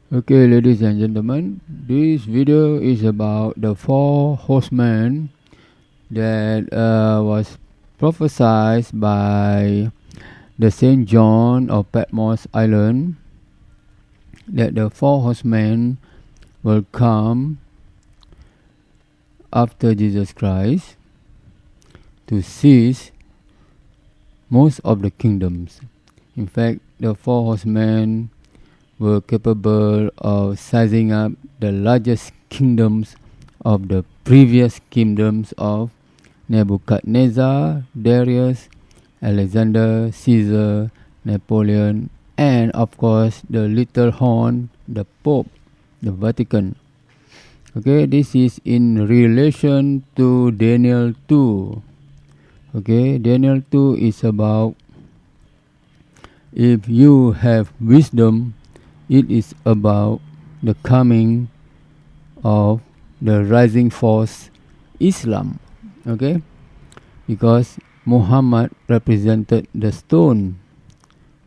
Okay, ladies and gentlemen, this video is about the four horsemen that was prophesied by the Saint John of Patmos Island, that the four horsemen will come after Jesus Christ to seize most of the kingdoms. In fact, the four horsemen were capable of sizing up the largest kingdoms of the previous kingdoms of Nebuchadnezzar, Darius, Alexander, Caesar, Napoleon, and of course the little horn, the Pope, the Vatican. Okay, this is in relation to Daniel 2. Okay, Daniel 2 is about if you have wisdom, it is about the coming of the rising force Islam. Okay, because Muhammad represented the stone.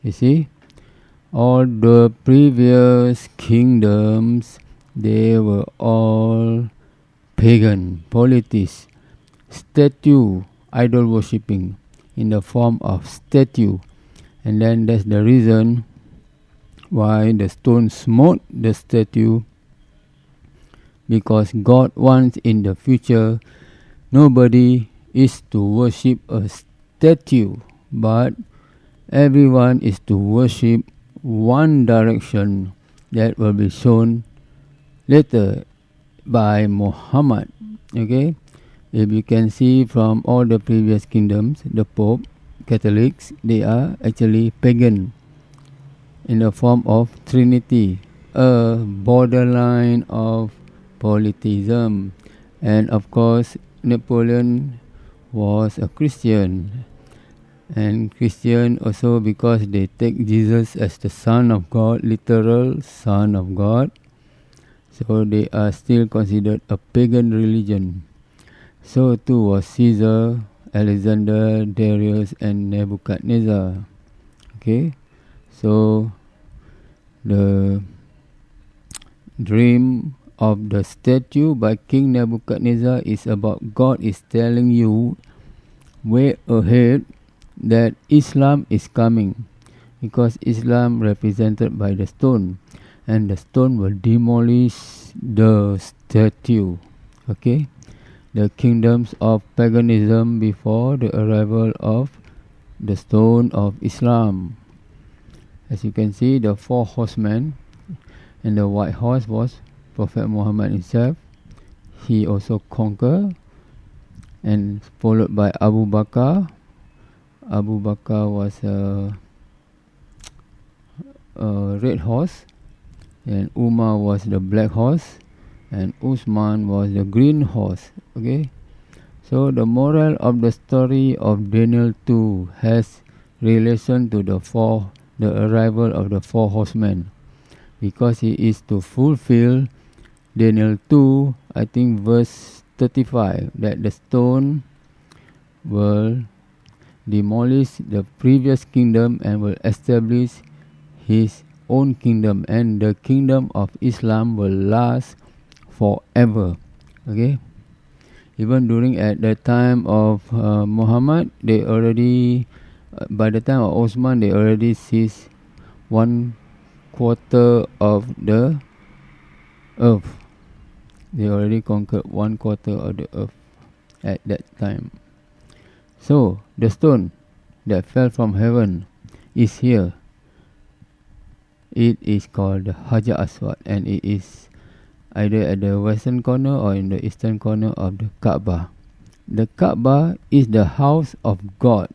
You see, all the previous kingdoms, they were all pagan, polytheists, statue, idol worshipping in the form of statue. And then that's the reason why the stone smote the statue, because God wants in the future nobody is to worship a statue, but everyone is to worship one direction that will be shown later by Muhammad. Okay, if you can see from all the previous kingdoms, the Pope, Catholics, they are actually pagan in the form of Trinity, a borderline of polytheism. And of course, Napoleon was a Christian, and Christian also because they take Jesus as the Son of God, literal Son of God. So they are still considered a pagan religion. So too was Caesar, Alexander, Darius, and Nebuchadnezzar. Okay, so the dream of the statue by King Nebuchadnezzar is about God is telling you way ahead that Islam is coming, because Islam represented by the stone, and the stone will demolish the statue. Okay, the kingdoms of paganism before the arrival of the stone of Islam. As you can see, the four horsemen, and the white horse was Prophet Muhammad himself. He also conquered, and followed by Abu Bakr. Abu Bakr was a red horse, and Umar was the black horse, and Usman was the green horse. Okay, so the moral of the story of Daniel 2 has relation to the arrival of the four horsemen, because he is to fulfill Daniel 2, I think verse 35, that the stone will demolish the previous kingdom and will establish his own kingdom, and the kingdom of Islam will last forever. Okay, even during at the time of Muhammad, they already by the time of Osman, they already seized 1/4 of the earth. They already conquered 1/4 of the earth at that time. So the stone that fell from heaven is here. It is called the Hajar Aswad, and it is either at the western corner or in the eastern corner of the Kaaba. The Kaaba is the house of God.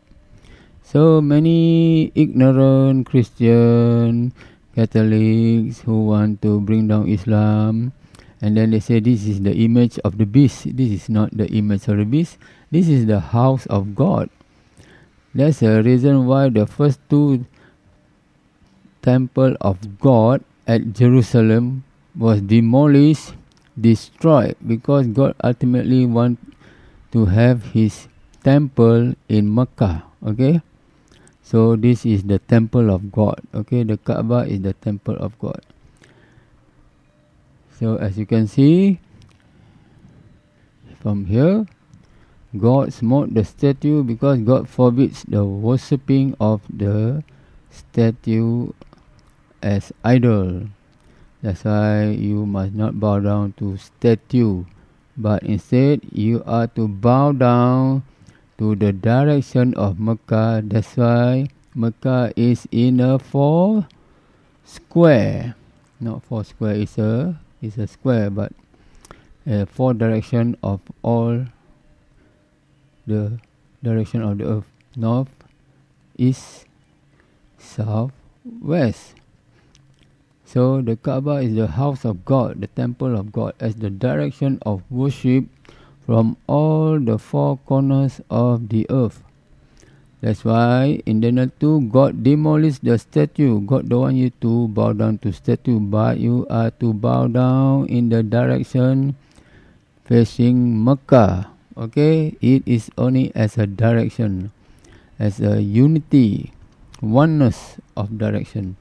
So many ignorant Christian, Catholics who want to bring down Islam, and then they say this is the image of the beast. This is not the image of the beast. This is the house of God. That's the reason why the first two temple of God at Jerusalem was demolished, destroyed, because God ultimately want to have his temple in Mecca. Okay, so this is the temple of God. Okay, the Kaaba is the temple of God. So as you can see from here, God smote the statue because God forbids the worshipping of the statue as idol. That's why you must not bow down to statue, but instead you are to bow down to the direction of Mecca. That's why Mecca is in a 4 square. Not 4 square, it's a square, but 4 direction of all the direction of the earth: north, east, south, west. So the Kaaba is the house of God, the temple of God, as the direction of worship from all the 4 corners of the earth. That's why in Daniel 2, God demolished the statue. God don't want you to bow down to statue, but you are to bow down in the direction facing Mecca. Okay, it is only as a direction, as a unity, oneness of direction,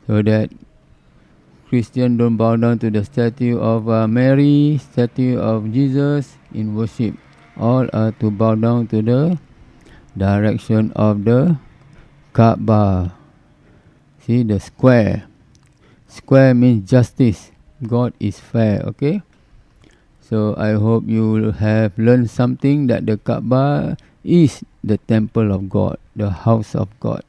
so that Christian don't bow down to the statue of Mary, statue of Jesus in worship. All are to bow down to the direction of the Kaaba. See the square. Square means justice. God is fair. Okay. So I hope you will have learned something, that the Kaaba is the temple of God, the house of God.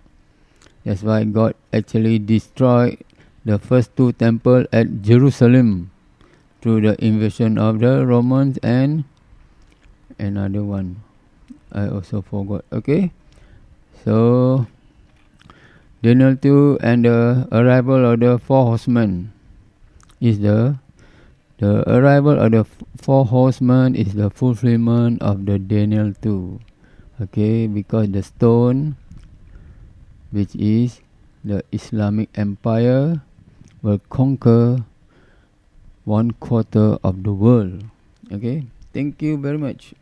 That's why God actually destroyed the first 2 temples at Jerusalem through the invasion of the Romans and another one. I also forgot. Okay. So Daniel 2 and the arrival of the 4 horsemen is the arrival of the 4 horsemen is the fulfillment of the Daniel 2. Okay, because the stone, which is the Islamic Empire, will conquer 1/4 of the world. Okay, thank you very much.